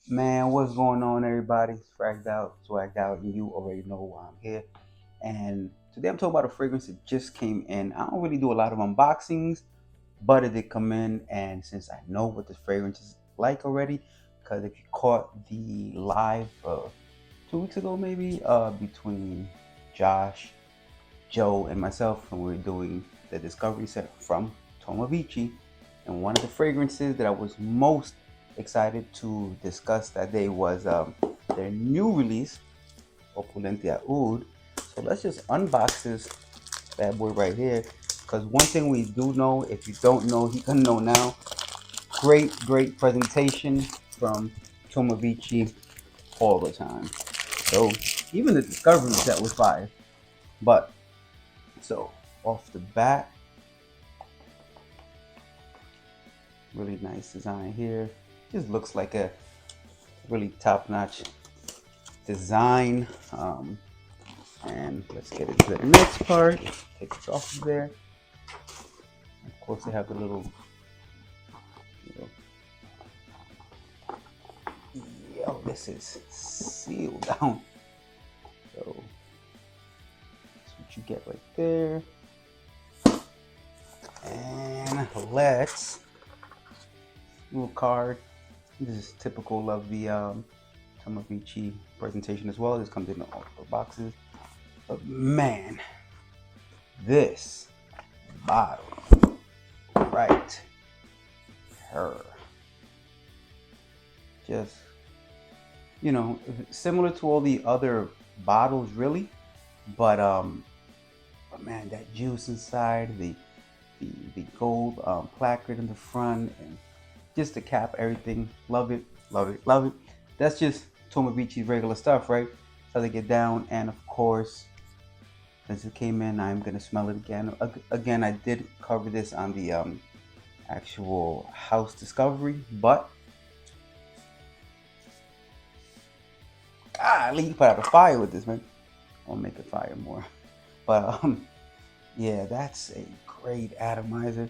Man, what's going on, everybody? Fragged out, swagged out, and you already know why I'm here. And today I'm talking about a fragrance that just came in. I don't really do a lot of unboxings, but it did come in, and since I know what this fragrance is like already, because if you caught the live 2 weeks ago, maybe, between Josh, Joe, and myself, and we were doing the discovery set from Tomavicci, and one of the fragrances that I was most excited to discuss that day was their new release, Opulentia Oud. So let's just unbox this bad boy right here. Because one thing we do know, if you don't know, you can know now. Great presentation from Tomavicci all the time. So even the discovery set was fire. But so off the bat, really nice design here. Just looks like a really top-notch design. And let's get into the next part. Take this off of there. Of course, they have the little, yo, this is sealed down. So that's what you get right there. And let's little card. This is typical of the Tomavicci presentation as well. This comes in all the boxes. But man, this bottle right here, just, similar to all the other bottles really, but man, that juice inside, the gold placard in the front, and just to cap everything. Love it, love it, love it. That's just Tomavicci's regular stuff, right? So they get down, and of course, since it came in, I'm gonna smell it again. Again, I did cover this on the actual house discovery, but golly, you put out a fire with this, man. I'll make it fire more. But yeah, that's a great atomizer.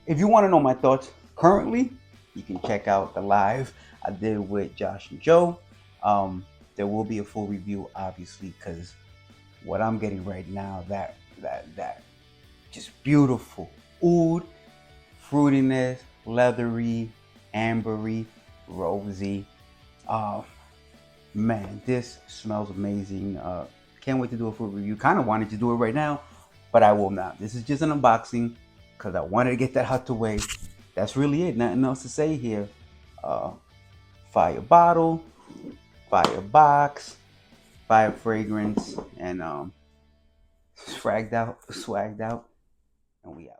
If you want to know my thoughts currently, you can check out the live I did with Josh and Joe. There will be a full review, obviously, because what I'm getting right now, that just beautiful oud, fruitiness, leathery, ambery, rosy. Man, this smells amazing. Can't wait to do a full review. Kind of wanted to do it right now, but I will not. This is just an unboxing because I wanted to get that out the way. That's really it. Nothing else to say here. Fire bottle, fire box, fire fragrance, and swagged out, and we out.